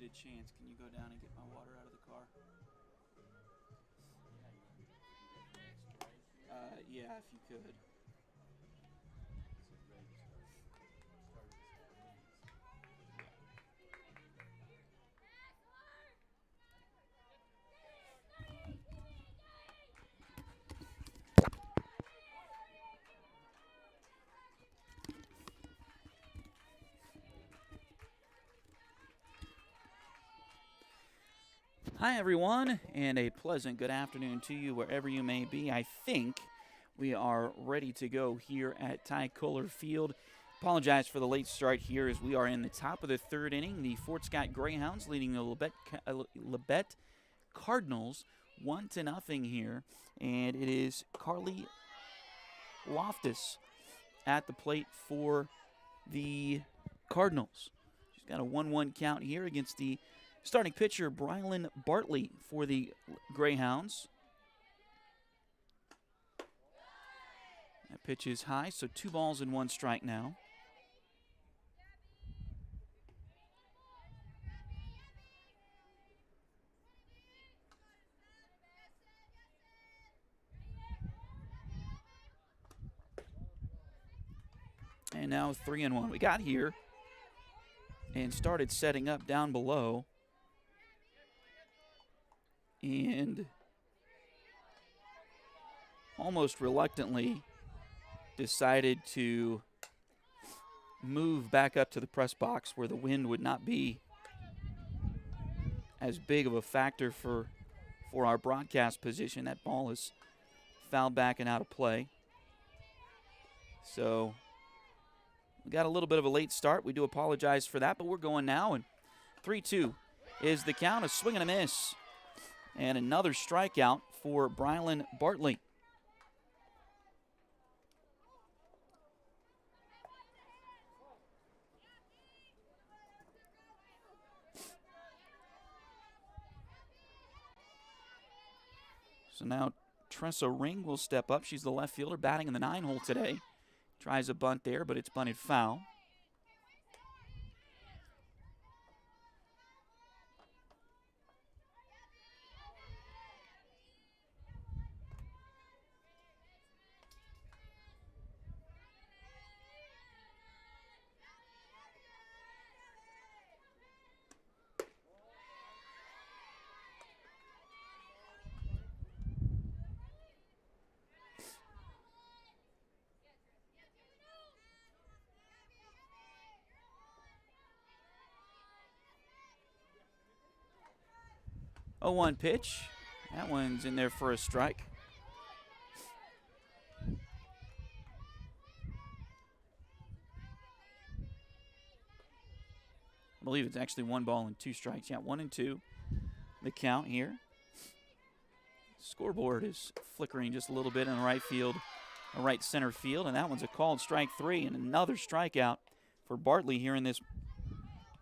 a chance, can you go down and get my water out of the car? Yeah, if you could. Hi, everyone, and a pleasant good afternoon to you wherever you may be. I think we are ready to go here at Ty Kohler Field. Apologize for the late start here as we are in the top of the third inning. The Fort Scott Greyhounds leading the Labette Cardinals 1-0 here, and it is Carly Loftus at the plate for the Cardinals. She's got a 1-1 count here against the starting pitcher, Brylan Bartley, for the Greyhounds. That pitch is high, so 2 balls and 1 strike now. And now 3-1. We got here and started setting up down below. And almost reluctantly decided to move back up to the press box where the wind would not be as big of a factor for our broadcast position. That ball is fouled back and out of play. So we got a little bit of a late start. We do apologize for that, but we're going now. And 3-2 is the count. A swing and a miss. And another strikeout for Brylan Bartley. So now Tressa Ring will step up. She's the left fielder batting in the 9-hole today. Tries a bunt there, but it's bunted foul. A 1 pitch. That one's in there for a strike. I believe it's actually 1 ball and 2 strikes. Yeah, 1-2. The count here. Scoreboard is flickering just a little bit in the right field, right center field, and that one's a called strike 3, and another strikeout for Bartley here in this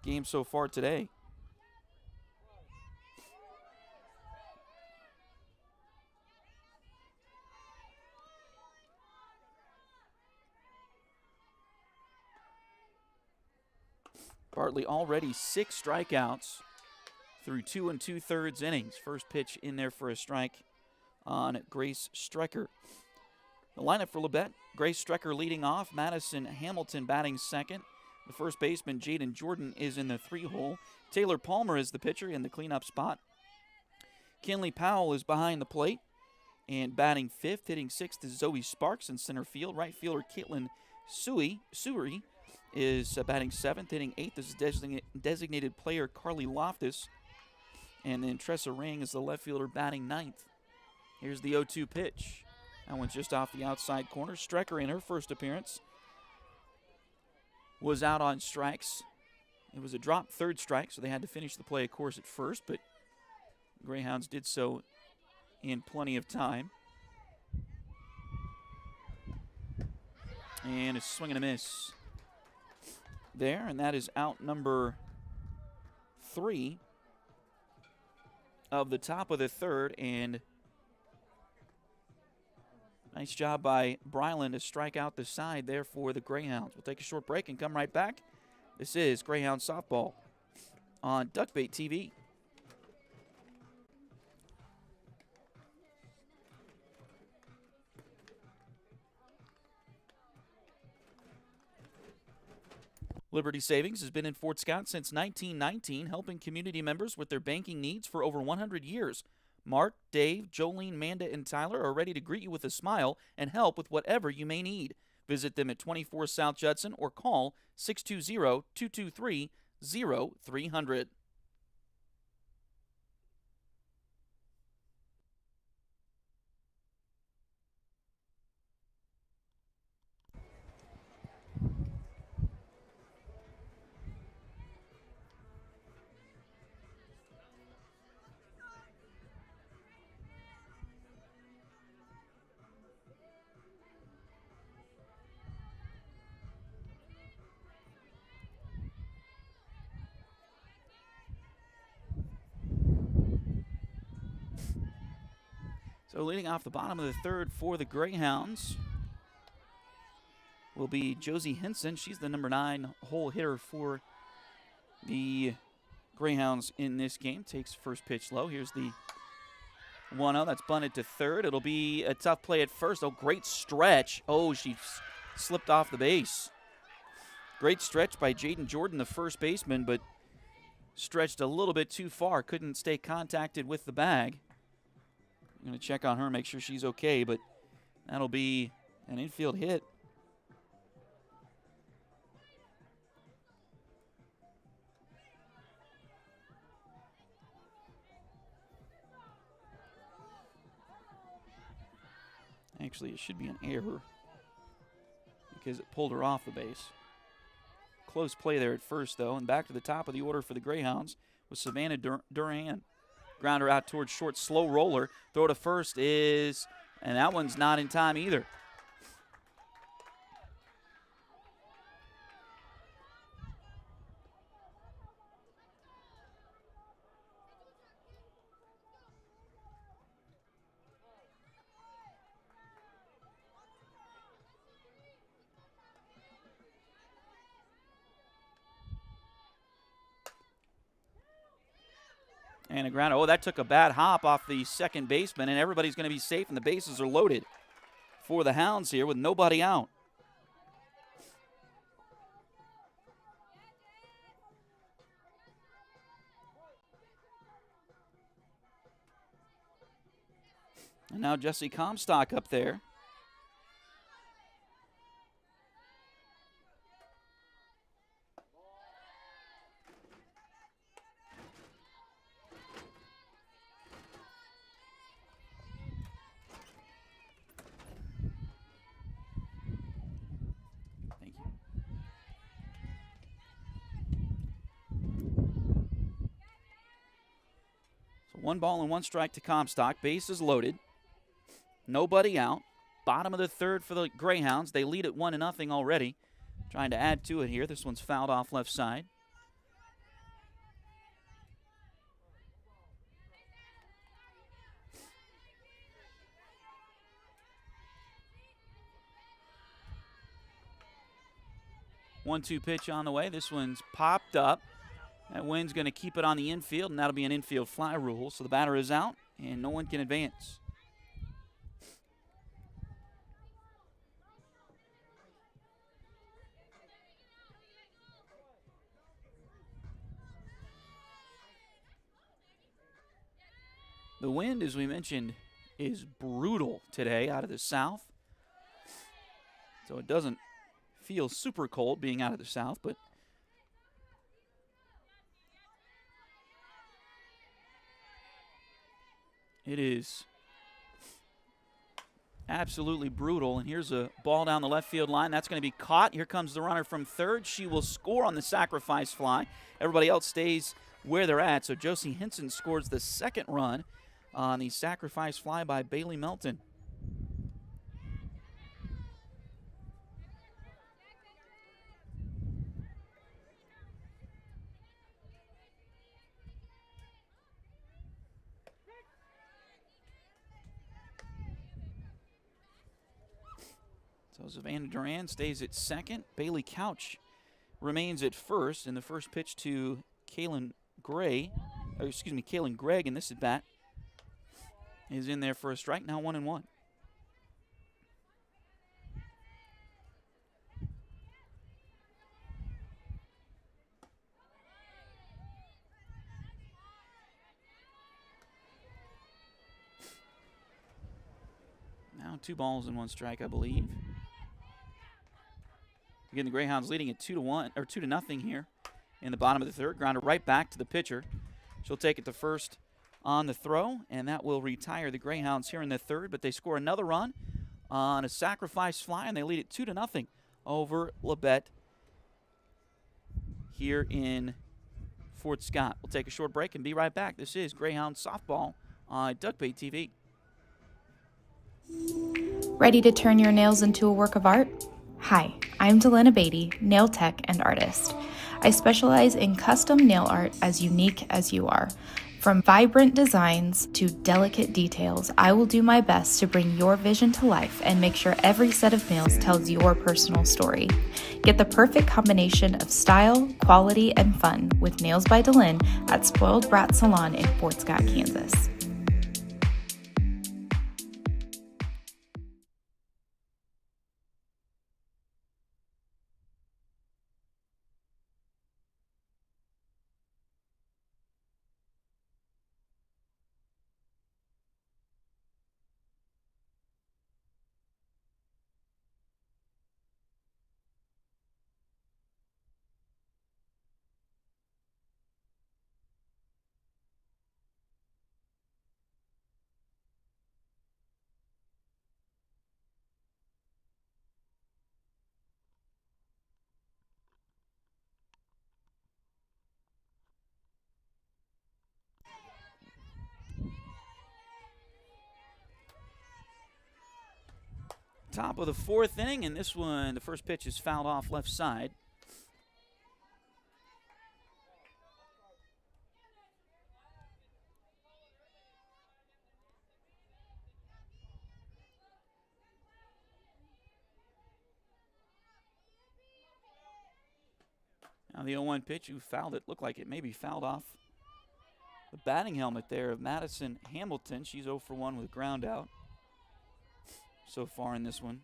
game so far today. Bartley already 6 strikeouts through 2 2/3 innings. First pitch in there for a strike on Grace Strecker. The lineup for Labette: Grace Strecker leading off, Madison Hamilton batting second. The first baseman, Jaden Jordan, is in the 3-hole. Taylor Palmer is the pitcher in the cleanup spot. Kinley Powell is behind the plate and batting 5th. Hitting 6th is Zoe Sparks in center field. Right fielder Caitlin Suey is batting 7th. Hitting 8th is designated player Carly Loftus. And then Tressa Ring is the left fielder batting 9th. Here's the 0-2 pitch. That one's just off the outside corner. Strecker, in her first appearance, was out on strikes. It was a drop 3rd strike, so they had to finish the play, of course, at first, but Greyhounds did so in plenty of time. And a swing and a miss there, and that is out number 3 of the top of the 3rd, and nice job by Brylan to strike out the side there for the Greyhounds. We'll take a short break and come right back. This is Greyhound Softball on Duckbait TV. Liberty Savings has been in Fort Scott since 1919, helping community members with their banking needs for over 100 years. Mark, Dave, Jolene, Manda, and Tyler are ready to greet you with a smile and help with whatever you may need. Visit them at 24 South Judson or call 620-223-0300. So leading off the bottom of the third for the Greyhounds will be Josie Henson. She's the number 9 hole hitter for the Greyhounds in this game. Takes first pitch low. Here's the 1-0. That's bunted to third. It'll be a tough play at first. Oh, great stretch. Oh, she slipped off the base. Great stretch by Jaden Jordan, the first baseman, but stretched a little bit too far. Couldn't stay contacted with the bag. I'm going to check on her, make sure she's okay, but that'll be an infield hit. Actually, it should be an error because it pulled her off the base. Close play there at first, though, and back to the top of the order for the Greyhounds with Savannah Duran. Grounder out towards short, slow roller. Throw to first is, and that one's not in time either. And a ground. Oh, that took a bad hop off the second baseman, and everybody's going to be safe, and the bases are loaded for the Hounds here with nobody out. And now Jesse Comstock up there. One ball and one strike to Comstock. Bases loaded. Nobody out. Bottom of the third for the Greyhounds. They lead at 1-0 already. Trying to add to it here. This one's fouled off left side. One-two pitch on the way. This one's popped up. That wind's going to keep it on the infield, and that'll be an infield fly rule. So the batter is out, and no one can advance. The wind, as we mentioned, is brutal today out of the south. So it doesn't feel super cold being out of the south, but it is absolutely brutal. And here's a ball down the left field line. That's going to be caught. Here comes the runner from third. She will score on the sacrifice fly. Everybody else stays where they're at. So Josie Henson scores the second run on the sacrifice fly by Bailey Melton. So Savannah Duran stays at second. Bailey Couch remains at first. And the first pitch to Kaylin Kaylin Gregg in this at bat is in there for a strike. Now 1-1. Now 2 balls and 1 strike, I believe. Again, the Greyhounds leading at 2-1 or 2-0 here in the bottom of the third. Grounded right back to the pitcher. She'll take it to first on the throw, and that will retire the Greyhounds here in the third. But they score another run on a sacrifice fly, and they lead it 2-0 over Labette here in Fort Scott. We'll take a short break and be right back. This is Greyhound Softball on Duckbait TV. Ready to turn your nails into a work of art? Hi, I'm Delana Beatty, nail tech and artist. I specialize in custom nail art as unique as you are. From vibrant designs to delicate details, I will do my best to bring your vision to life and make sure every set of nails tells your personal story. Get the perfect combination of style, quality, and fun with Nails by Delin at Spoiled Brat Salon in Fort Scott, Kansas. Top of the 4th inning, and this one, the first pitch is fouled off left side. Now the 0-1 pitch, who fouled it, looked like it maybe fouled off the batting helmet there of Madison Hamilton. She's 0 for 1 with a ground out so far in this one.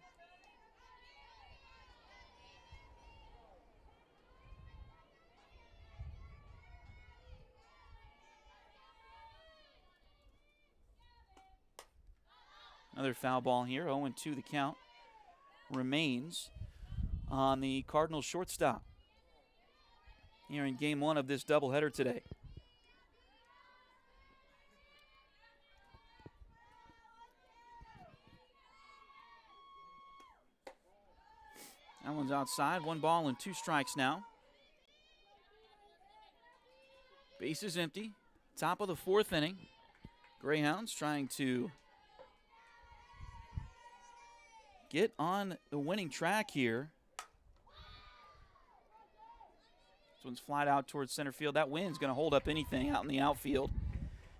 Another foul ball here. 0-2 the count remains on the Cardinals shortstop here in game 1 of this doubleheader today. That one's outside. 1 ball and 2 strikes now. Base is empty. Top of the 4th inning. Greyhounds trying to get on the winning track here. This one's flied out towards center field. That wind's going to hold up anything out in the outfield,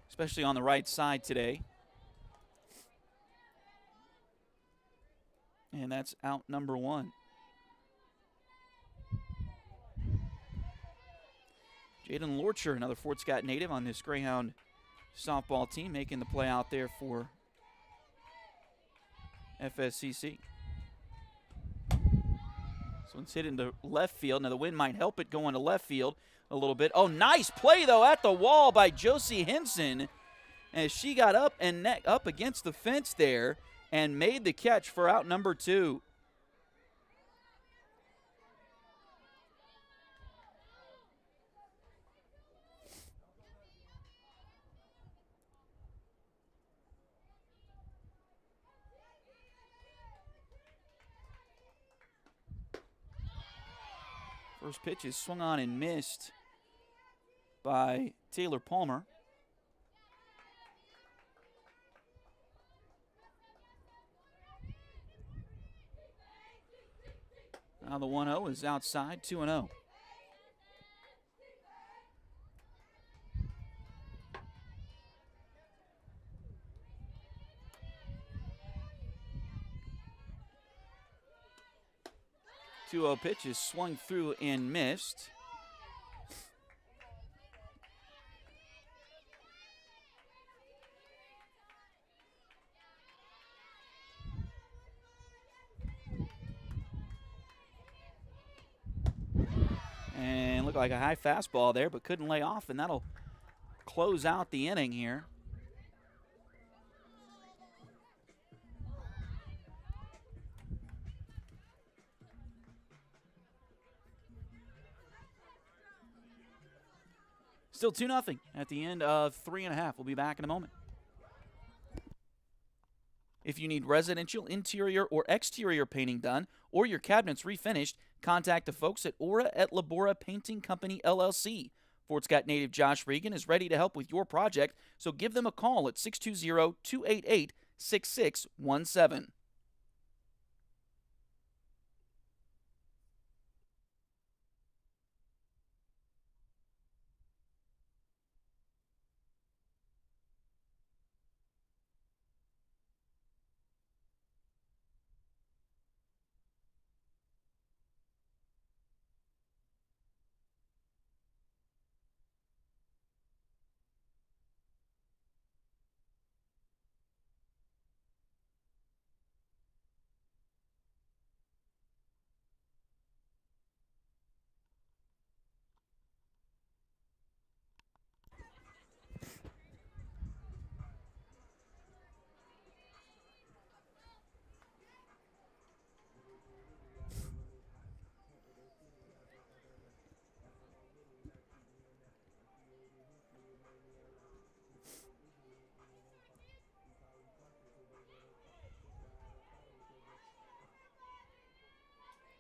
especially on the right side today. And that's out number 1. Jaden Lorcher, another Fort Scott native on this Greyhound softball team, making the play out there for FSCC. This one's hit into left field. Now the wind might help it going to left field a little bit. Oh, nice play, though, at the wall by Josie Henson as she got up and up against the fence there and made the catch for out number 2. First pitch is swung on and missed by Taylor Palmer. Now the 1-0 is outside, 2-0. Pitch is swung through and missed. like a high fastball there, but couldn't lay off, and that'll close out the inning here. Still 2-0 at the end of 3.5. We'll be back in a moment. If you need residential interior or exterior painting done or your cabinets refinished, contact the folks at Aura at Labora Painting Company, LLC. Fort Scott native Josh Regan is ready to help with your project, so give them a call at 620-288-6617.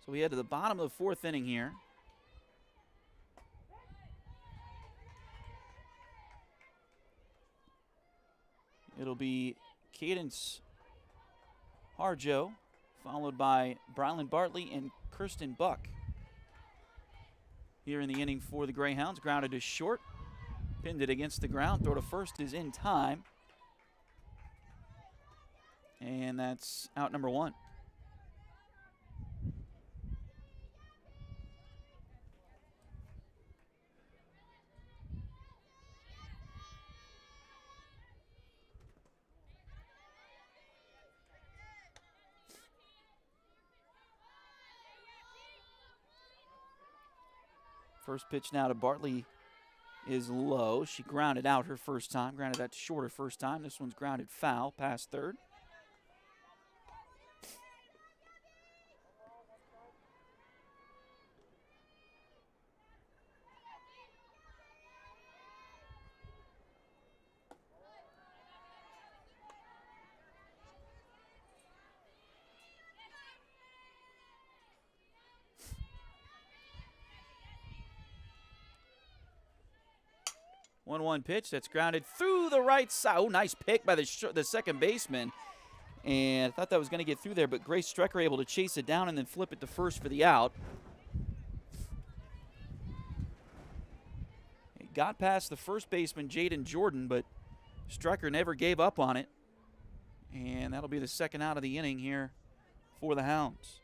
So we head to the bottom of the 4th inning here. It'll be Cadence Harjo, followed by Brylan Bartley and Kirsten Buck. Here in the inning for the Greyhounds, grounded to short, pinned it against the ground, throw to first is in time. And that's out number 1. First pitch now to Bartley is low. She grounded out her first time, grounded out to short her first time. This one's grounded foul past third. One pitch that's grounded through the right side. Oh, nice pick by the second baseman. And I thought that was going to get through there, but Grace Strecker able to chase it down and then flip it to first for the out. It got past the first baseman, Jaden Jordan, but Strecker never gave up on it. And that'll be the second out of the inning here for the Hounds.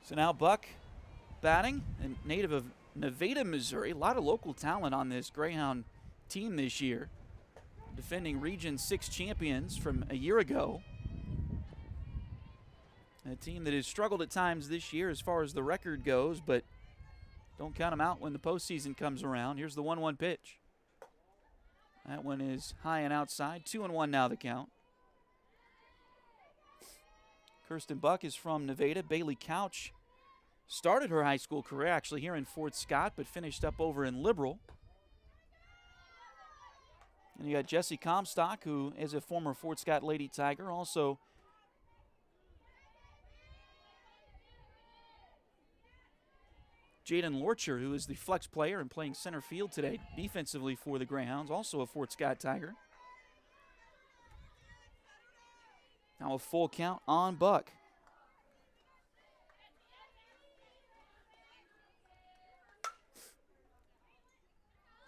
So now Buck batting, a native of Nevada, Missouri. A lot of local talent on this Greyhound team this year. Defending Region 6 champions from a year ago. A team that has struggled at times this year as far as the record goes, but don't count them out when the postseason comes around. Here's the 1-1 pitch. That one is high and outside. 2-1 now the count. Kirsten Buck is from Nevada. Bailey Couch started her high school career actually here in Fort Scott, but finished up over in Liberal. And you got Jessie Comstock, who is a former Fort Scott Lady Tiger. Also Jaden Lorcher, who is the flex player and playing center field today defensively for the Greyhounds, also a Fort Scott Tiger. Now a full count on Buck.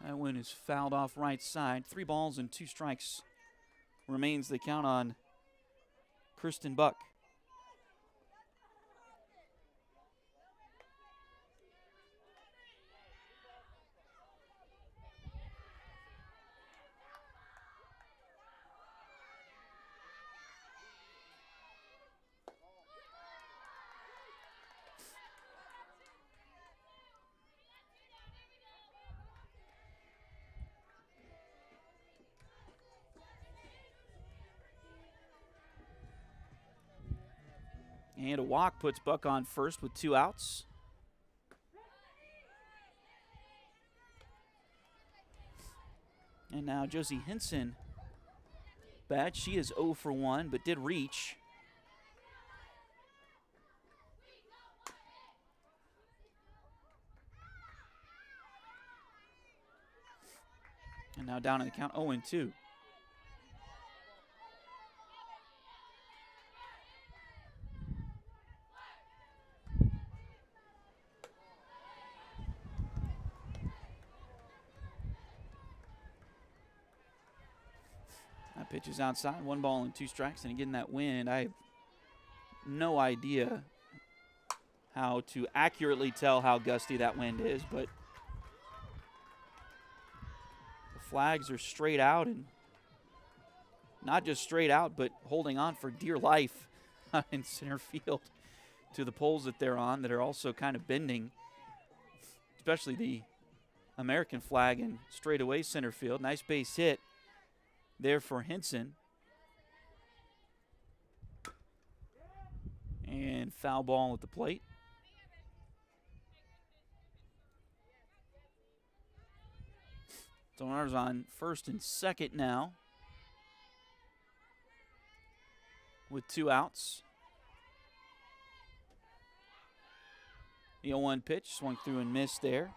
That one is fouled off right side. 3 balls and 2 strikes remains the count on Kirsten Buck. And a walk puts Buck on first with 2 outs. And now Josie Hinson bat. She is 0 for 1, but did reach. And now down in the count, 0-2. That pitch is outside. 1 ball and 2 strikes. And again, that wind, I have no idea how to accurately tell how gusty that wind is, but the flags are straight out, and not just straight out, but holding on for dear life in center field to the poles that they're on that are also kind of bending, especially the American flag in straightaway center field. Nice base hit there for Hinson. And foul ball at the plate. So runners on first and second now with 2 outs. The 0-1 pitch swung through and missed there.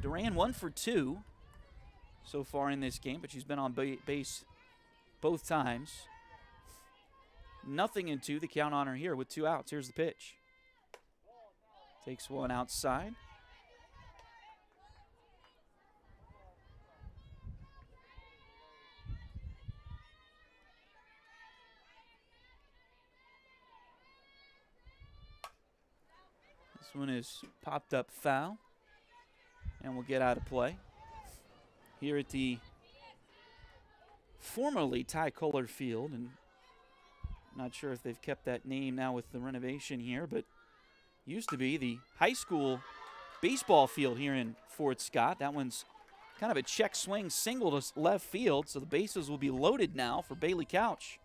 Duran 1 for 2 so far in this game, but she's been on base both times. 0-2, the count on her here with 2 outs. Here's the pitch. Takes one outside. This one is popped up foul and will get out of play. Here at the formerly Ty-Colored Field, and not sure if they've kept that name now with the renovation here, but used to be the high school baseball field here in Fort Scott. That one's kind of a check swing single to left field, so the bases will be loaded now for Bailey Couch.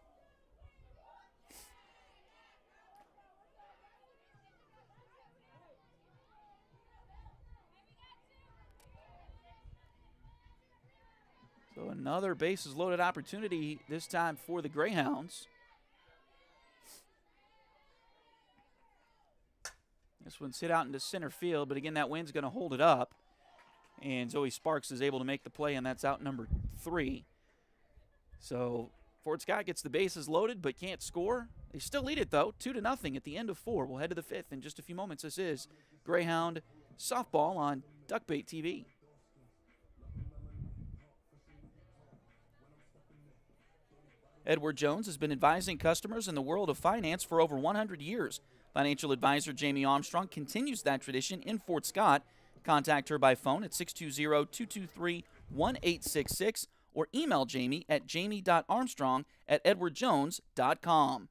So another bases loaded opportunity, this time for the Greyhounds. This one's hit out into center field, but again, that wind's going to hold it up. And Zoe Sparks is able to make the play, and that's out number 3. So Fort Scott gets the bases loaded, but can't score. They still lead it, though, 2-0 at the end of 4. We'll head to the 5th in just a few moments. This is Greyhound Softball on Duckbait TV. Edward Jones has been advising customers in the world of finance for over 100 years. Financial advisor Jamie Armstrong continues that tradition in Fort Scott. Contact her by phone at 620-223-1866 or email Jamie at jamie.armstrong@edwardjones.com.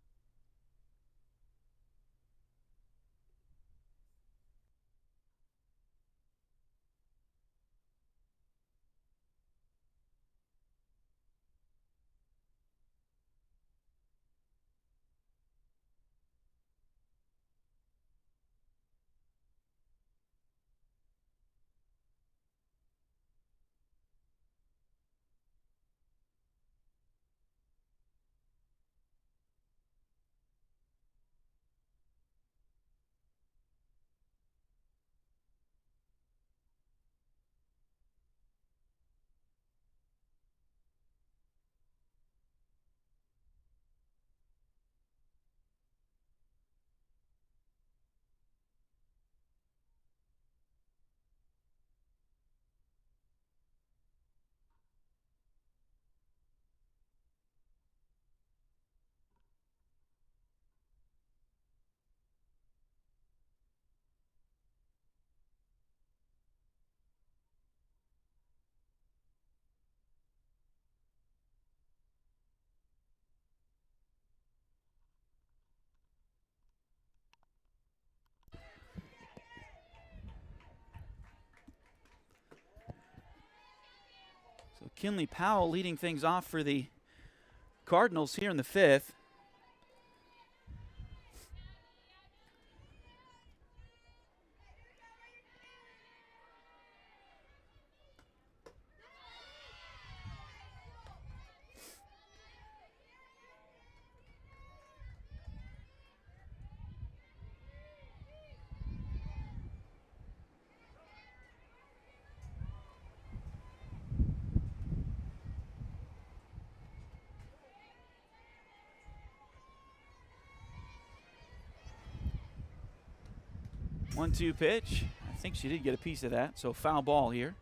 So Kinley Powell leading things off for the Cardinals here in the 5th. 1-2 pitch. I think she did get a piece of that, so foul ball here.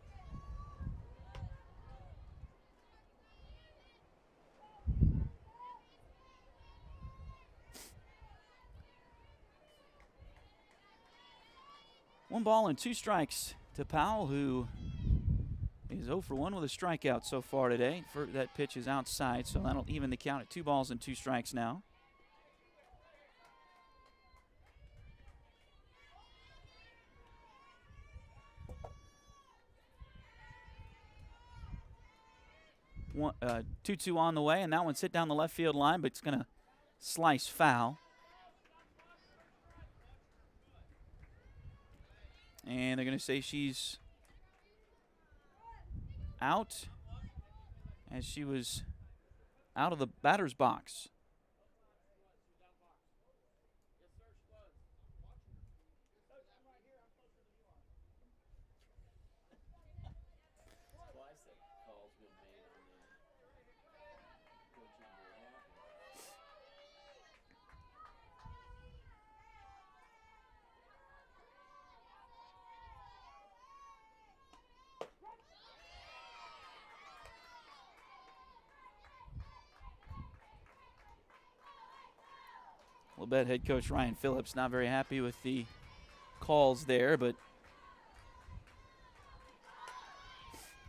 One ball and 2 strikes to Powell, who is 0 for 1 with a strikeout so far today. That pitch is outside, so that'll even the count at 2 balls and 2 strikes now. One, 2-2 on the way, and that one's hit down the left field line, but it's going to slice foul. And they're going to say she's out, as she was out of the batter's box. Labette head coach Ryan Phillips not very happy with the calls there, but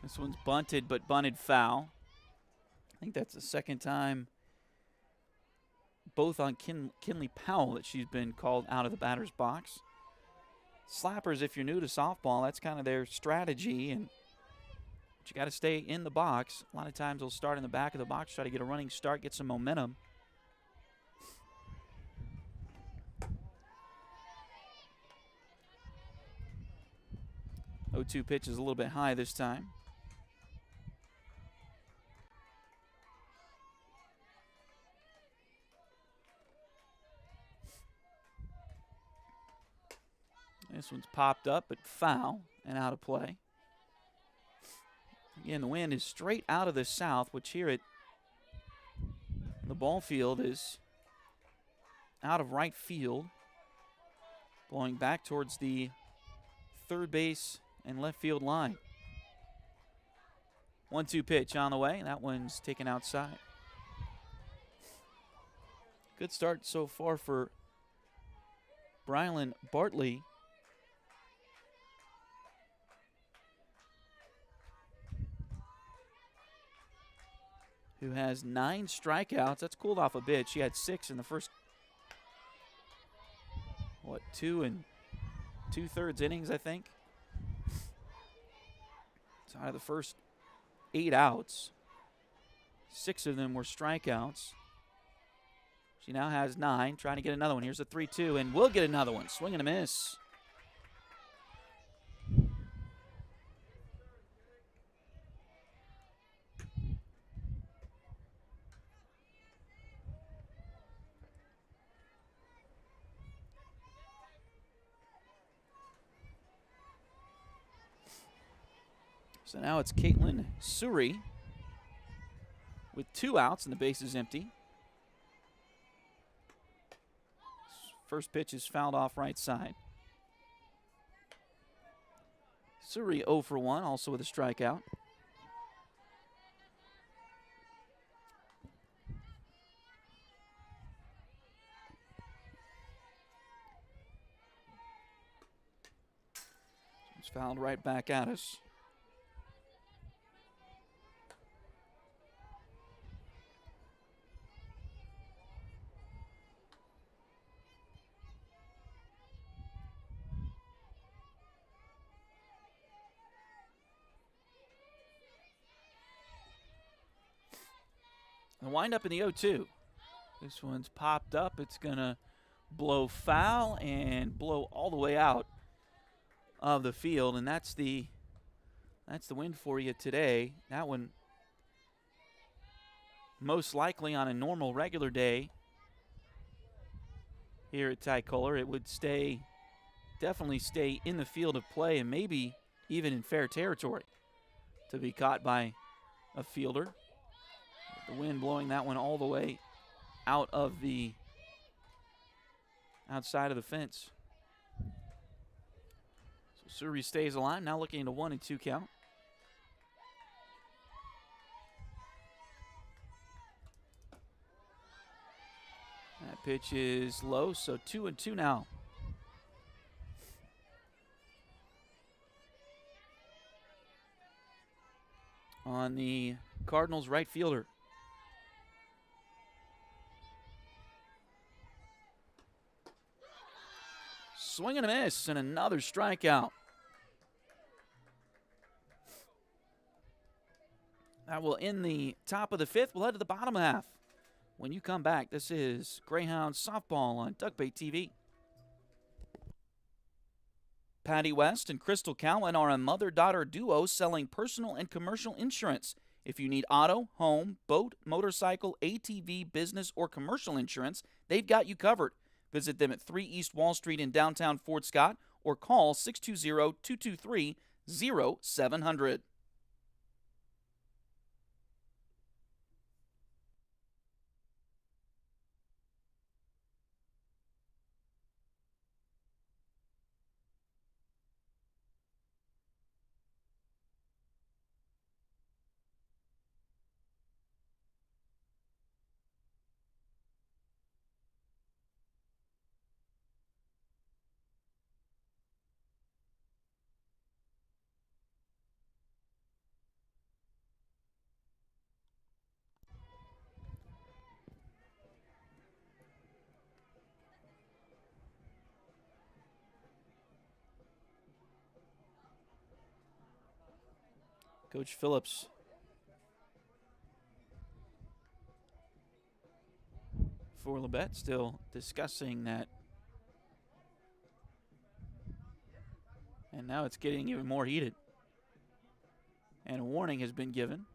this one's bunted, but bunted foul. I think that's the second time both on Kinley Powell that she's been called out of the batter's box. Slappers, if you're new to softball, that's kind of their strategy, and you got to stay in the box. A lot of times they'll start in the back of the box, try to get a running start, get some momentum. The 0-2 pitch is a little bit high this time. This one's popped up, but foul and out of play. Again, the wind is straight out of the south, which here at the ball field is out of right field, blowing back towards the third base and left field line. 1-2 pitch on the way. That one's taken outside. Good start so far for Brylan Bartley. Who has 9 strikeouts. That's cooled off a bit. She had 6 in the first, 2 2/3 innings, I think. So out of the first 8 outs, 6 of them were strikeouts. She now has 9, trying to get another one. Here's a 3-2, and we'll get another one. Swing and a miss. So now it's Caitlin Suri with 2 outs and the base is empty. First pitch is fouled off right side. Suri 0 for 1, also with a strikeout. It's fouled right back at us. The windup in the 0-2. This one's popped up. It's going to blow foul and blow all the way out of the field, and that's the win for you today. That one, most likely on a normal regular day here at Ty-Kohler, it would definitely stay in the field of play and maybe even in fair territory to be caught by a fielder. The wind blowing that one all the way out of the outside of the fence. Suri stays alive, now looking at a 1-2 count. That pitch is low, so 2-2 now. On the Cardinals right fielder. Swing and a miss, and another strikeout. That will end the top of the fifth. We'll head to the bottom half. When you come back, this is Greyhounds softball on Duckbait TV. Patty West and Crystal Cowan are a mother-daughter duo selling personal and commercial insurance. If you need auto, home, boat, motorcycle, ATV, business, or commercial insurance, they've got you covered. Visit them at 3 East Wall Street in downtown Fort Scott or call 620-223-0700. Coach Phillips for Labette still discussing that. And now it's getting even more heated. And a warning has been given.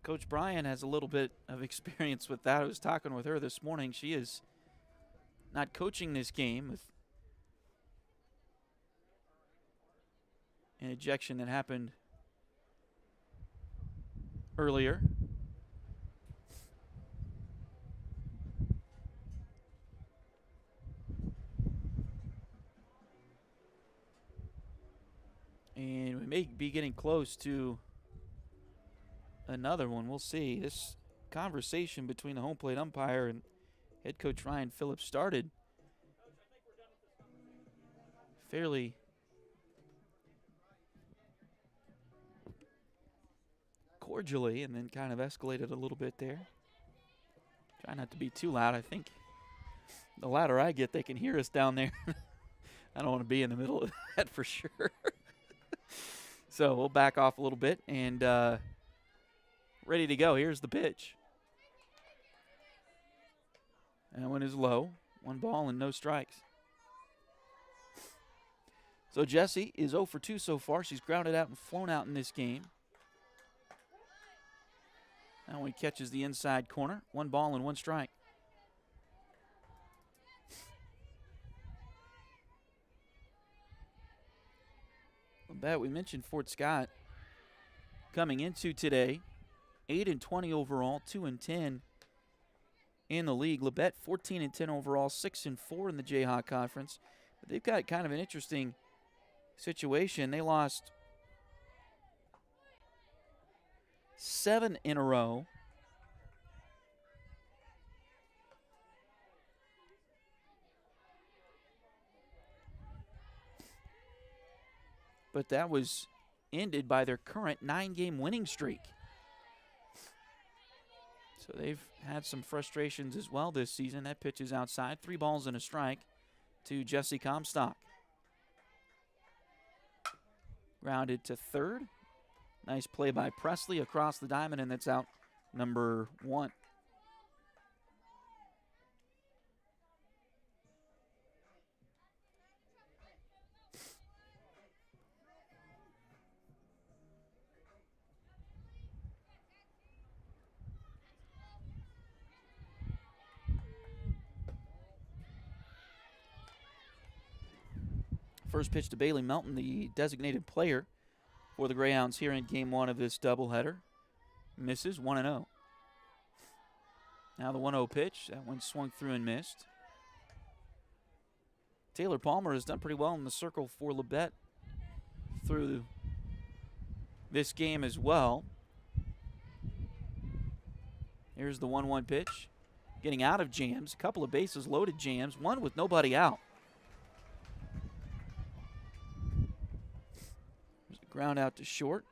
Coach Bryan has a little bit of experience with that. I was talking with her this morning. She is not coaching this game with an ejection that happened earlier. And we may be getting close to another one. We'll see. This conversation between the home plate umpire and head coach Ryan Phillips started fairly cordially and then kind of escalated a little bit there. Try not to be too loud. I think the louder I get, they can hear us down there. I don't want to be in the middle of that for sure. So we'll back off a little bit and ready to go. Here's the pitch. That one is low. 1 ball and no strikes. So Jessie is 0 for 2 so far. She's grounded out and flown out in this game. Now when he catches the inside corner, 1 ball and 1 strike. Labette, we mentioned Fort Scott coming into today, 8-20 overall, 2-10 in the league. Labette 14-10 overall, 6-4 in the Jayhawk Conference. But they've got kind of an interesting situation. They lost 7 in a row. But that was ended by their current 9-game winning streak. So they've had some frustrations as well this season. That pitch is outside. 3 balls and a strike to Jesse Comstock. Grounded to third. Nice play by Presley across the diamond, and that's out number 1. First pitch to Bailey Melton, the designated player for the Greyhounds here in Game 1 of this doubleheader. Misses 1-0. Now the 1-0 pitch. That one swung through and missed. Taylor Palmer has done pretty well in the circle for Labette through this game as well. Here's the 1-1 pitch. Getting out of jams. A couple of bases loaded jams. One with nobody out. There's a ground out to short.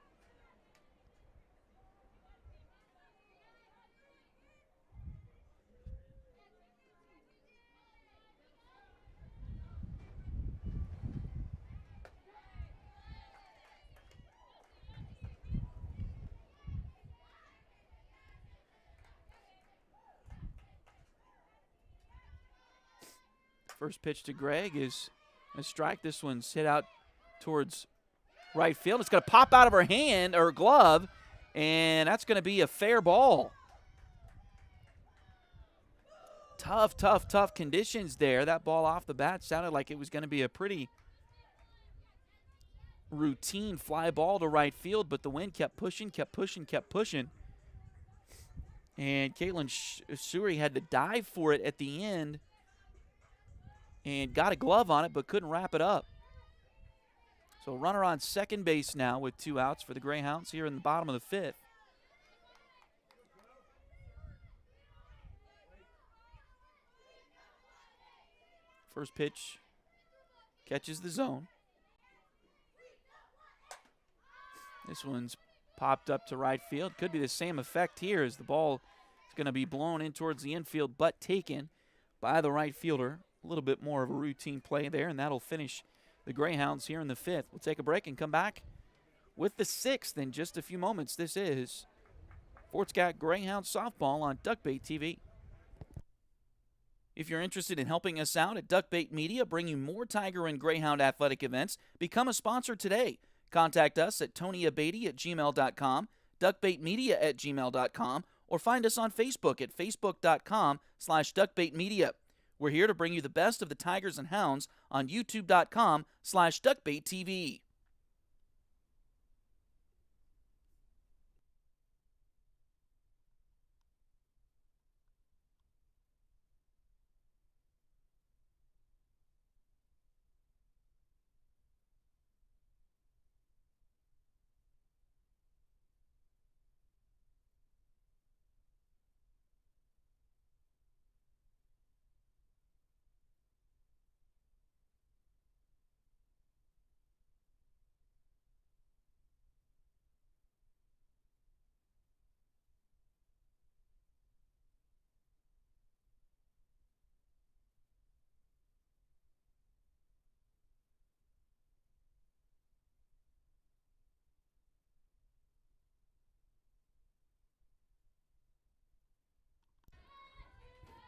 First pitch to Greg is a strike. This one's hit out towards right field. It's going to pop out of her hand or glove, and that's going to be a fair ball. Tough conditions there. That ball off the bat sounded like it was going to be a pretty routine fly ball to right field, but the wind kept pushing. And Caitlin Suri had to dive for it at the end and got a glove on it, but couldn't wrap it up. So runner on second base now with 2 outs for the Greyhounds here in the bottom of the 5th. First pitch catches the zone. This one's popped up to right field. Could be the same effect here as the ball is going to be blown in towards the infield, but taken by the right fielder. A little bit more of a routine play there, and that'll finish the Greyhounds here in the 5th. We'll take a break and come back with the 6th in just a few moments. This is Fort Scott Greyhounds softball on Duckbait TV. If you're interested in helping us out at Duckbait Media, bring you more Tiger and Greyhound athletic events, become a sponsor today. Contact us at tonyabeatty@gmail.com, duckbaitmedia@gmail.com, or find us on Facebook at facebook.com/duckbaitmedia. We're here to bring you the best of the Tigers and Hounds on youtube.com/duckbaittv.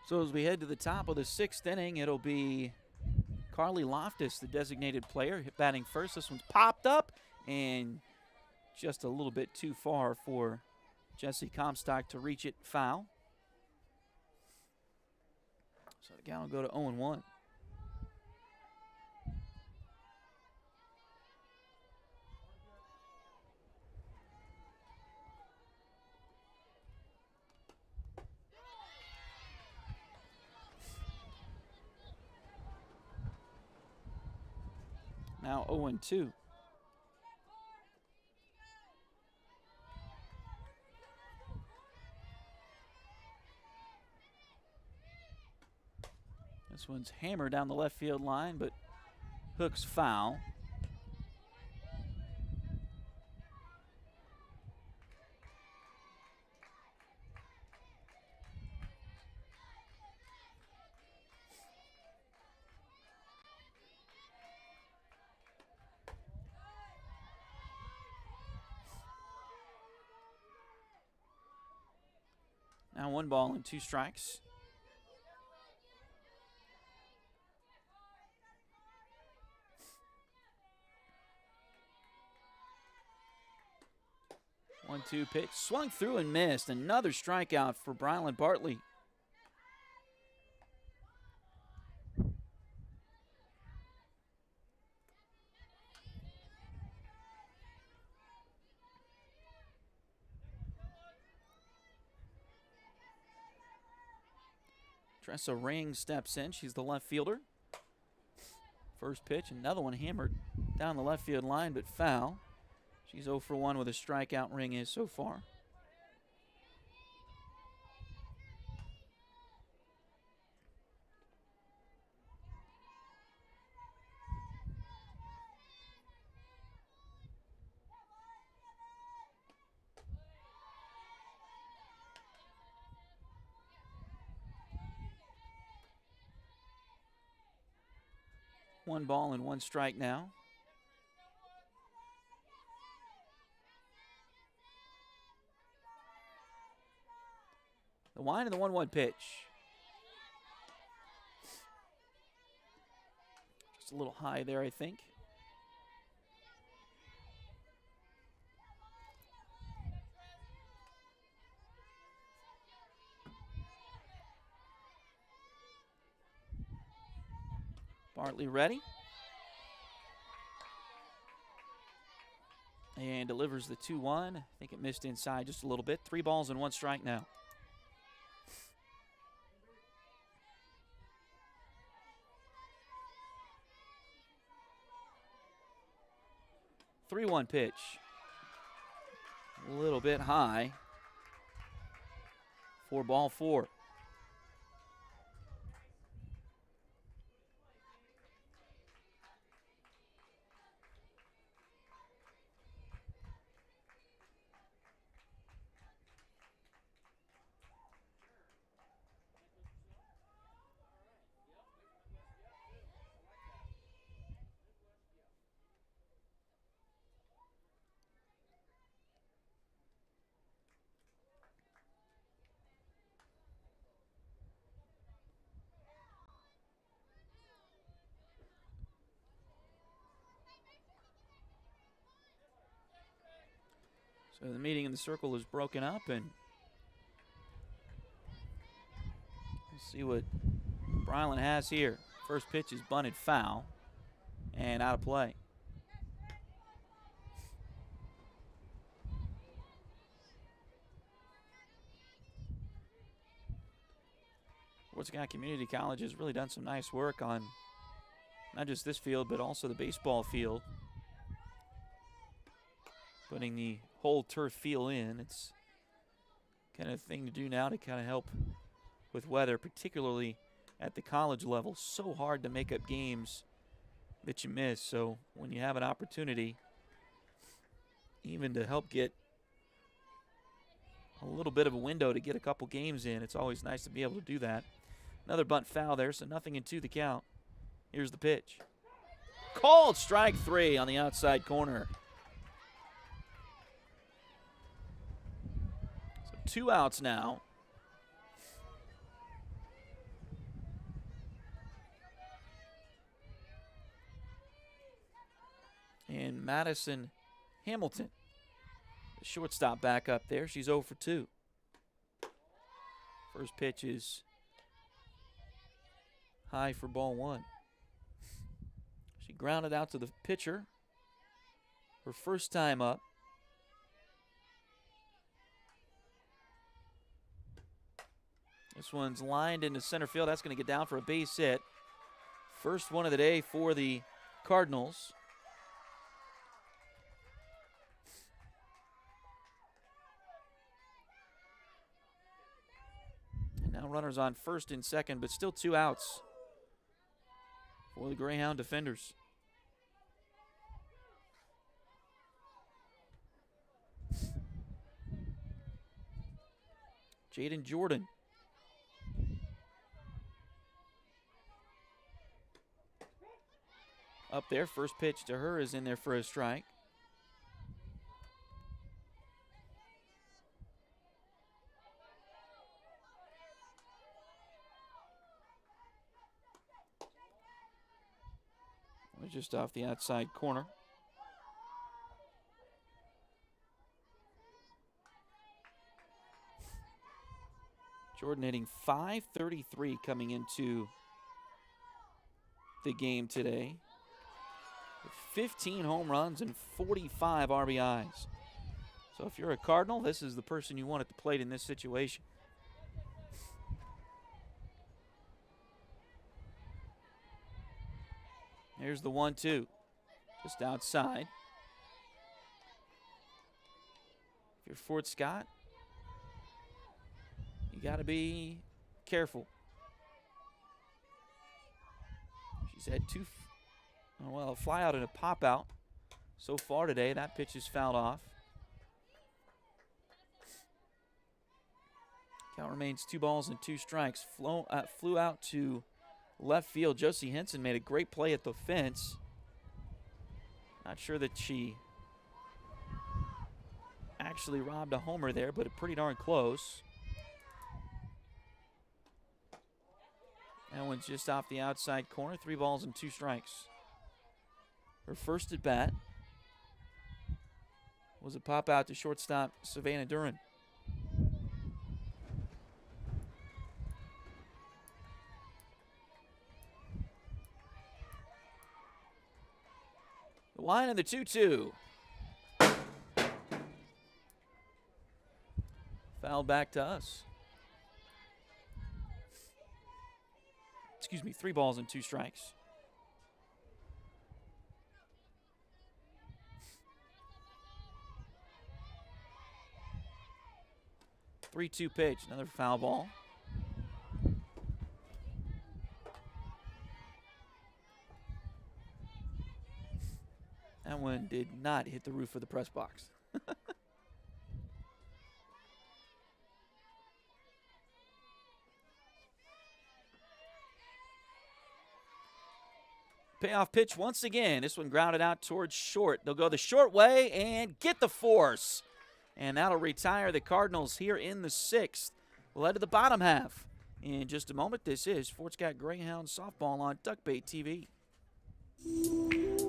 So as we head to the top of the 6th inning, it'll be Carly Loftus, the designated player, batting first. This one's popped up and just a little bit too far for Jesse Comstock to reach it foul. So the count will go to 0-1. Now 0-2. This one's hammered down the left field line, but hooks foul. Now 1 ball and 2 strikes. One-two pitch, swung through and missed. Another strikeout for Brylan Bartley. Tressa Ring steps in. She's the left fielder. First pitch, another one hammered down the left field line, but foul. She's 0 for 1 with a strikeout. Ring is so far. One ball and one strike now. The wind and the 1-1 pitch. Just a little high there, I think. Bartley ready. And delivers the 2-1. I think it missed inside just a little bit. 3 balls and 1 strike now. Three-one pitch. A little bit high. 4-4. So the meeting in the circle is broken up, and we'll see what Bryland has here. First pitch is bunted foul and out of play. Fort Scott Community College has really done some nice work on not just this field, but also the baseball field. Putting the whole turf feel in. It's kind of thing to do now to kind of help with weather, particularly at the college level. So hard to make up games that you miss. So when you have an opportunity, even to help get a little bit of a window to get a couple games in, it's always nice to be able to do that. Another bunt foul there, so 0-2 the count. Here's the pitch. Called strike 3 on the outside corner. 2 outs now. And Madison Hamilton, the shortstop, back up there. She's 0 for 2. First pitch is high for ball 1. She grounded out to the pitcher. Her first time up. This one's lined into center field. That's going to get down for a base hit. First one of the day for the Cardinals. And now runners on first and second, but still 2 outs for the Greyhound defenders. Jaden Jordan. Up there, first pitch to her is in there for a strike. We're just off the outside corner. Jordan hitting .533 coming into the game today. 15 home runs and 45 RBIs. So if you're a Cardinal, this is the person you want at the plate in this situation. Here's the 1-2. Just outside. If you're Fort Scott, you got to be careful. She's had a fly out and a pop out so far today. That pitch is fouled off. Count remains 2-2 flew out to left field. Josie Henson made a great play at the fence. Not sure that she actually robbed a homer there, but pretty darn close. That one's just off the outside corner. 3-2. Her first at bat was a pop out to shortstop Savannah Duran. The line of the 2-2. Fouled back to us. 3-2. 3-2 pitch, another foul ball. That one did not hit the roof of the press box. Payoff pitch once again. This one grounded out towards short. They'll go the short way and get the force. And that'll retire the Cardinals here in the 6th. We'll head to the bottom half in just a moment. This is Fort Scott Greyhounds softball on Duckbait TV.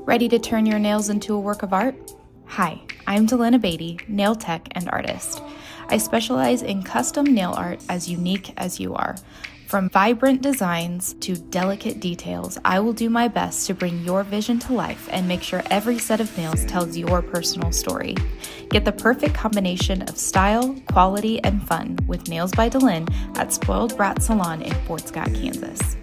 Ready to turn your nails into a work of art? Hi, I'm Delana Beatty, nail tech and artist. I specialize in custom nail art as unique as you are. From vibrant designs to delicate details, I will do my best to bring your vision to life and make sure every set of nails tells your personal story. Get the perfect combination of style, quality, and fun with Nails by Delin at Spoiled Brat Salon in Fort Scott, Kansas.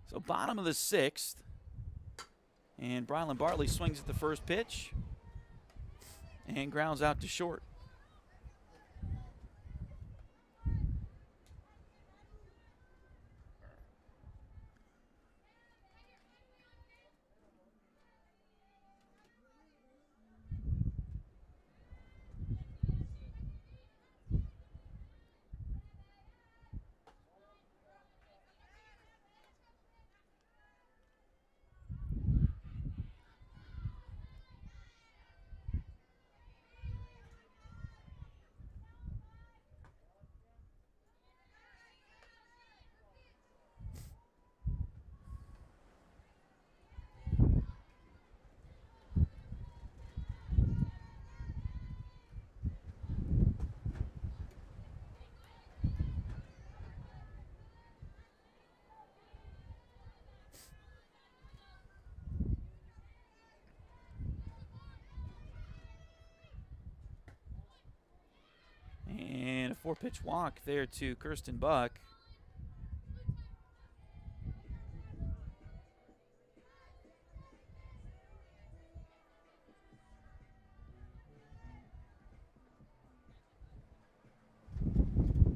So bottom of the 6th. And Brylan Bartley swings at the first pitch and grounds out to short. And a 4-pitch walk there to Kirsten Buck.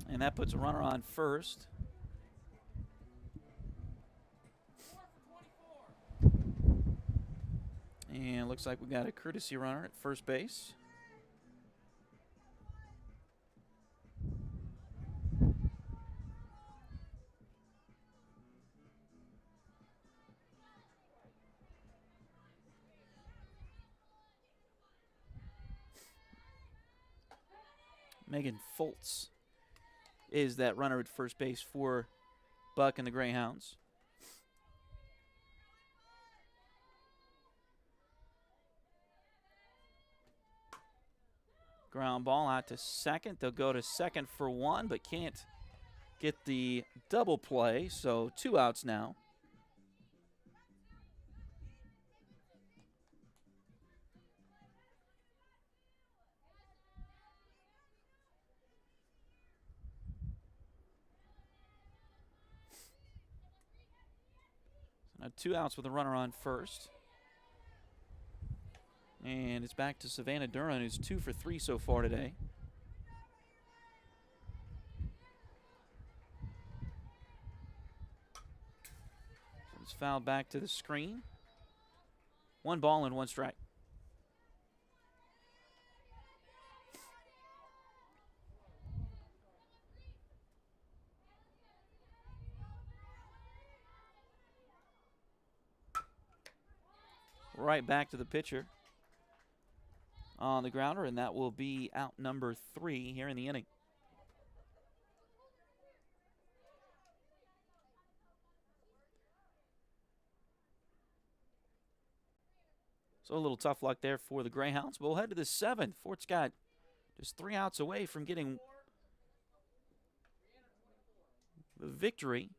And that puts a runner on first. And looks like we got a courtesy runner at first base. Megan Foltz is that runner at first base for Buck and the Greyhounds. Ground ball out to second. They'll go to second for one, but can't get the double play, so 2 outs now. So now 2 outs with a runner on first. And it's back to Savannah Duran, who's 2 for 3 so far today. It's fouled back to the screen. 1 ball and 1 strike. Right back to the pitcher on the grounder, and that will be out number 3 here in the inning. So a little tough luck there for the Greyhounds, but we'll head to the 7th. Fort Scott just 3 outs away from getting the victory.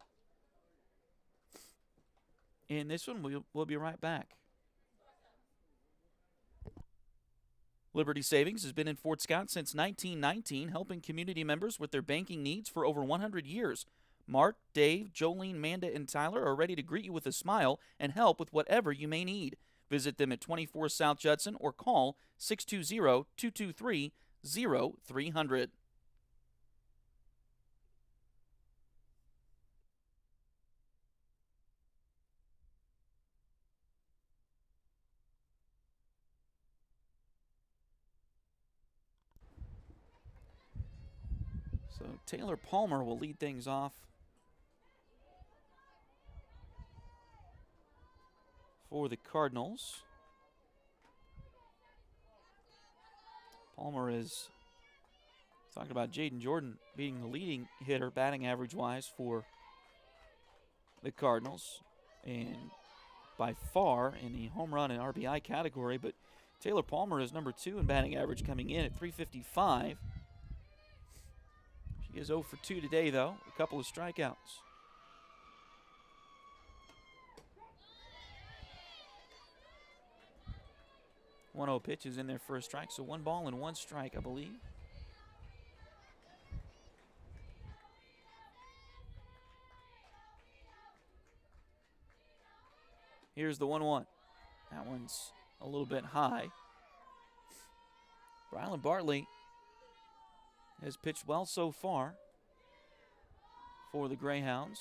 In this one, we'll be right back. Liberty Savings has been in Fort Scott since 1919, helping community members with their banking needs for over 100 years. Mark, Dave, Jolene, Manda, and Tyler are ready to greet you with a smile and help with whatever you may need. Visit them at 24 South Judson or call 620-223-0300. So Taylor Palmer will lead things off for the Cardinals. Palmer is talking about Jaden Jordan being the leading hitter batting average-wise for the Cardinals, and by far in the home run and RBI category, but Taylor Palmer is number 2 in batting average, coming in at .355. She is 0 for 2 today, though. A couple of strikeouts. One 0 pitch is in there for a strike, so 1 ball and 1 strike, I believe. Here's the 1-1. That one's a little bit high. Brylan Bartley has pitched well so far for the Greyhounds,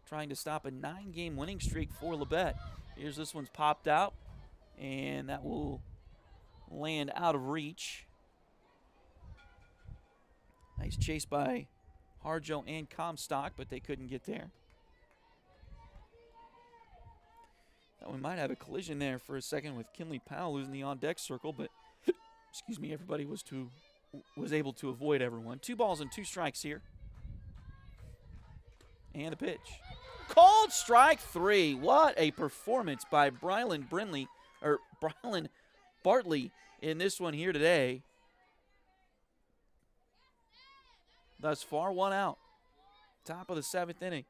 trying to stop a 9-game winning streak for Labette. Here's this one's popped out, and that will land out of reach. Nice chase by Harjo and Comstock, but they couldn't get there. Thought we might have a collision there for a second with Kinley Powell losing the on-deck circle, but excuse me, everybody was able to avoid everyone. 2 balls and 2 strikes here. And the pitch. Called strike 3. What a performance by Brylan Bartley in this one here today. Thus far, 1 out. Top of the 7th inning.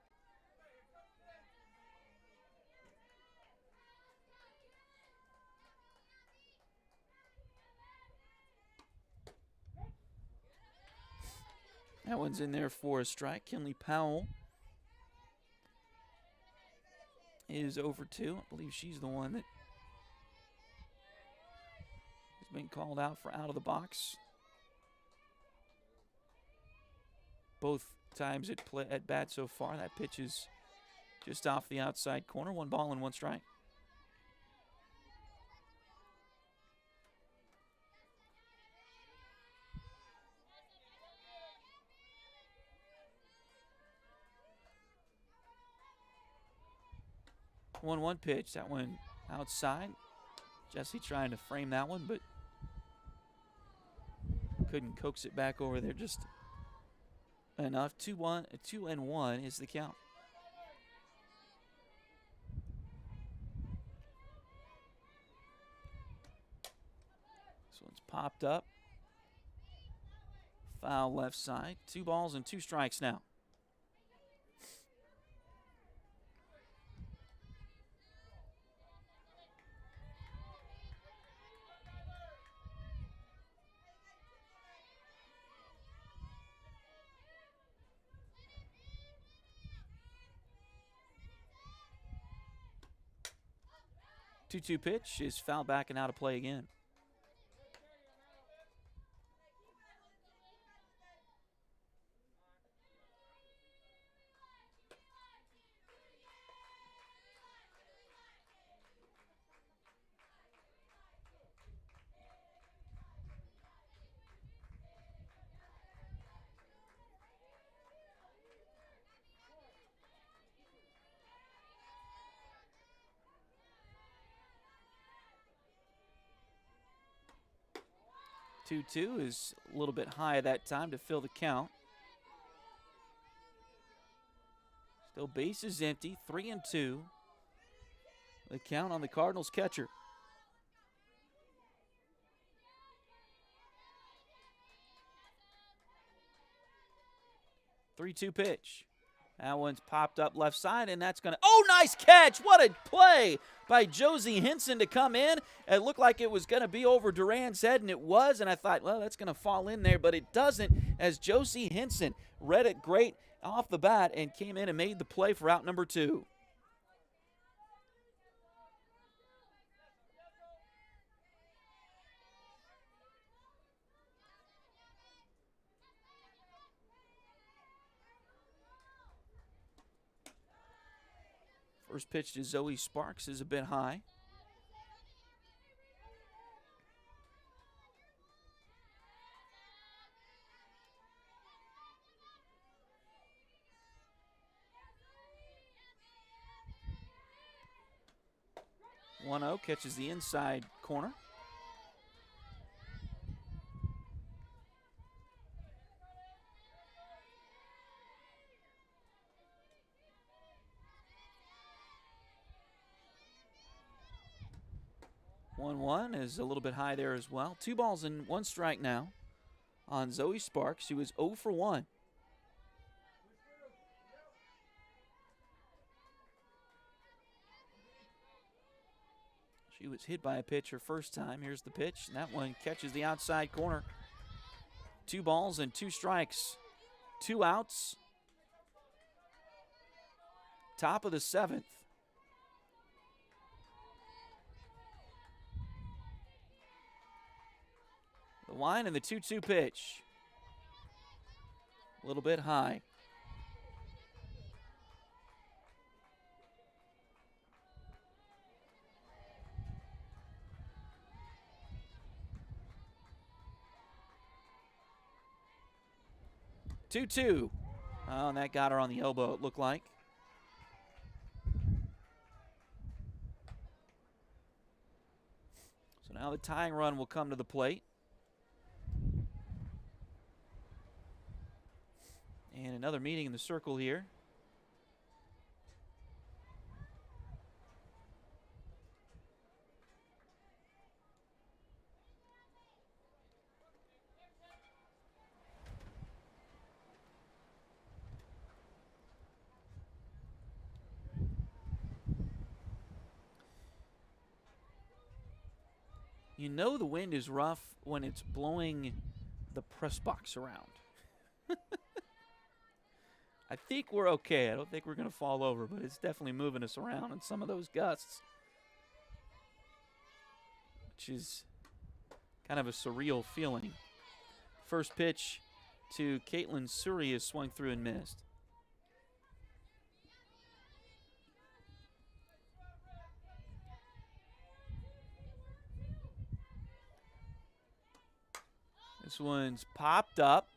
That one's in there for a strike. Kinley Powell is over 2. I believe she's the one that has been called out for out of the box. Both times at bat so far. That pitch is just off the outside corner. 1 ball and 1 strike. One pitch. That one outside. Jesse trying to frame that one, but couldn't coax it back over there just enough. 2-1 is the count. This one's popped up. Foul left side. 2 balls and 2 strikes now. Two-two pitch is fouled back and out of play again. Two is a little bit high that time to fill the count. Still bases empty, 3-2. The count on the Cardinals catcher. Three-two pitch. That one's popped up left side, and that's going to... Oh, nice catch! What a play by Josie Henson to come in. It looked like it was going to be over Duran's head, and it was, and I thought, well, that's going to fall in there, but it doesn't, as Josie Henson read it great off the bat and came in and made the play for out number 2. First pitch to Zoe Sparks is a bit high. One 0 catches the inside corner. One is a little bit high there as well. 2 balls and 1 strike now on Zoe Sparks, who is 0 for 1. She was hit by a pitch her first time. Here's the pitch, and that one catches the outside corner. 2 balls and 2 strikes. 2 outs. Top of the 7th. The line and the 2-2 pitch. A little bit high. Two. Oh, and that got her on the elbow, it looked like. So now the tying run will come to the plate. And another meeting in the circle here. You know the wind is rough when it's blowing the press box around. I think we're okay. I don't think we're going to fall over, but it's definitely moving us around in some of those gusts, which is kind of a surreal feeling. First pitch to Caitlin Suri is swung through and missed. This one's popped up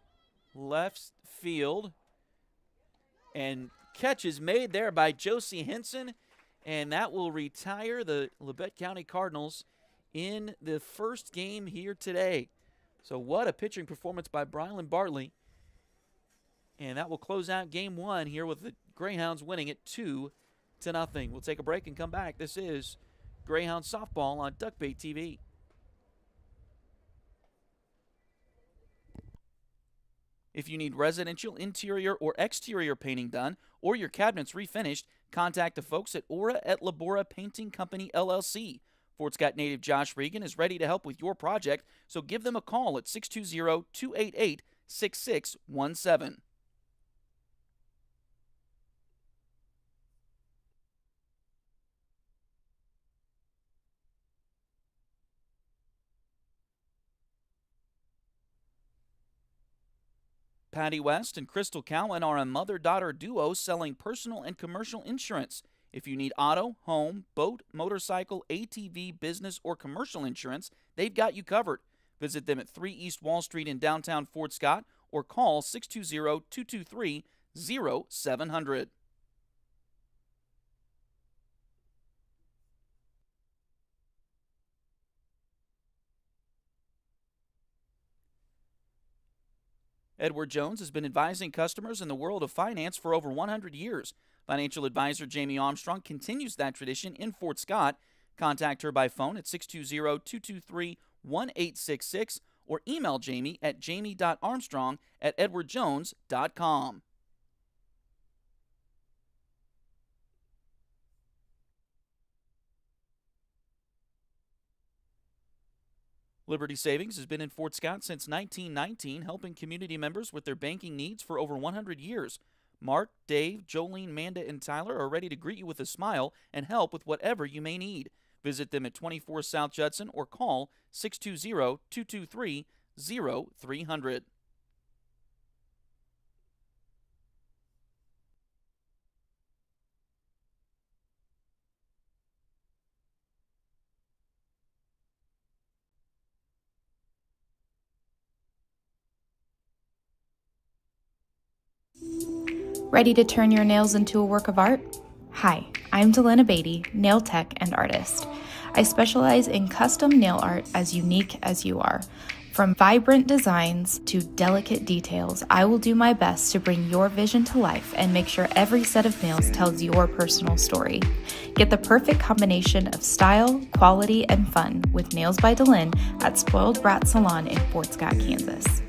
left field. And catch is made there by Josie Henson, and that will retire the Labette County Cardinals in the first game here today. So what a pitching performance by Brylan Bartley. And that will close out game one here with the Greyhounds winning it 2-0. We'll take a break and come back. This is Greyhound Softball on Duckbait TV. If you need residential interior or exterior painting done or your cabinets refinished, contact the folks at Aura et Labora Painting Company, LLC. Fort Scott native Josh Regan is ready to help with your project, so give them a call at 620-288-6617. Patty West and Crystal Cowan are a mother-daughter duo selling personal and commercial insurance. If you need auto, home, boat, motorcycle, ATV, business, or commercial insurance, they've got you covered. Visit them at 3 East Wall Street in downtown Fort Scott or call 620-223-0700. Edward Jones has been advising customers in the world of finance for over 100 years. Financial advisor Jamie Armstrong continues that tradition in Fort Scott. Contact her by phone at 620-223-1866 or email Jamie at jamie.armstrong@edwardjones.com. Liberty Savings has been in Fort Scott since 1919, helping community members with their banking needs for over 100 years. Mark, Dave, Jolene, Manda, and Tyler are ready to greet you with a smile and help with whatever you may need. Visit them at 24 South Judson or call 620-223-0300. Ready to turn your nails into a work of art? Hi, I'm Delana Beatty, nail tech and artist. I specialize in custom nail art as unique as you are. From vibrant designs to delicate details, I will do my best to bring your vision to life and make sure every set of nails tells your personal story. Get the perfect combination of style, quality, and fun with Nails by Delin at Spoiled Brat Salon in Fort Scott, Kansas.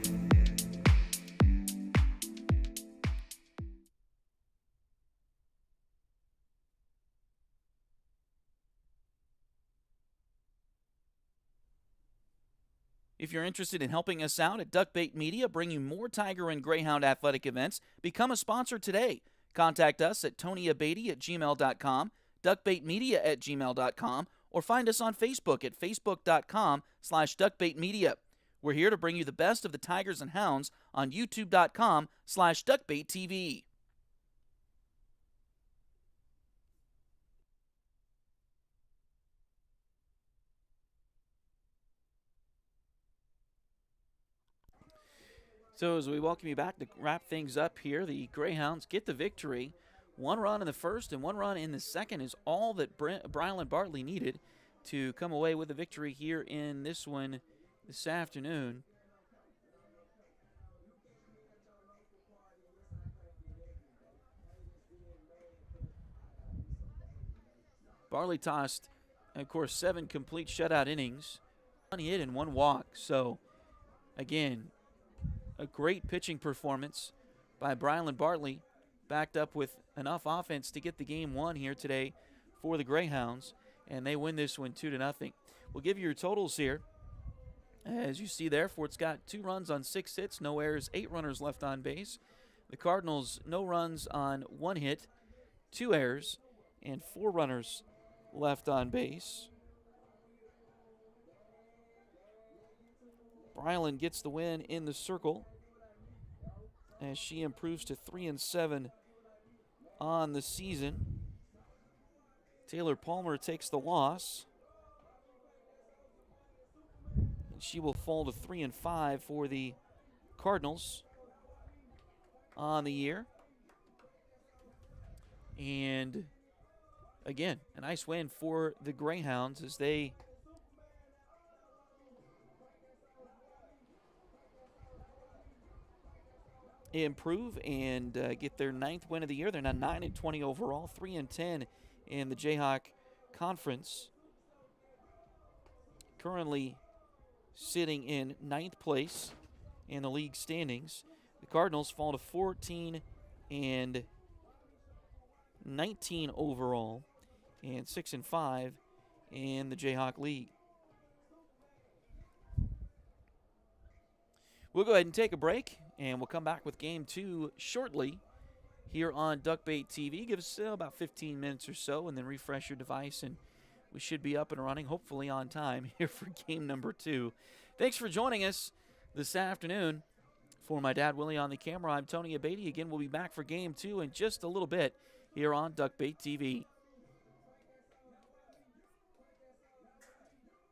If you're interested in helping us out at Duckbait Media, bringing more Tiger and Greyhound athletic events, become a sponsor today. Contact us at tonyabady@gmail.com, duckbaitmedia@gmail.com, or find us on Facebook at facebook.com/duckbaitmedia. We're here to bring you the best of the Tigers and Hounds on youtube.com/duckbaittv. So as we welcome you back to wrap things up here, the Greyhounds get the victory. 1 run in the first and 1 run in the second is all that Brylan Bartley needed to come away with a victory here in this one this afternoon. Bartley tossed, of course, 7 complete shutout innings, 1 hit and 1 walk. So, again, a great pitching performance by Brylan Bartley, backed up with enough offense to get the game won here today for the Greyhounds, and they win this one 2-0. We'll give you your totals here. As you see there, Fort Scott 2 runs on 6 hits, no errors, 8 runners left on base. The Cardinals, no runs on 1 hit, 2 errors, and 4 runners left on base. Brylan gets the win in the circle as she improves to 3-7 on the season. Taylor Palmer takes the loss, and she will fall to 3-5 for the Cardinals on the year. And again, a nice win for the Greyhounds as they improve and get their 9th win of the year. They're now 9-20 overall, 3-10 in the Jayhawk Conference. Currently sitting in 9th place in the league standings. The Cardinals fall to 14-19 overall and 6-5 in the Jayhawk League. We'll go ahead and take a break, and we'll come back with Game 2 shortly here on Duckbait TV. Give us about 15 minutes or so, and then refresh your device, and we should be up and running, hopefully on time, here for Game number 2. Thanks for joining us this afternoon. For my dad, Willie, on the camera, I'm Tony Abate. Again, we'll be back for Game 2 in just a little bit here on Duckbait TV.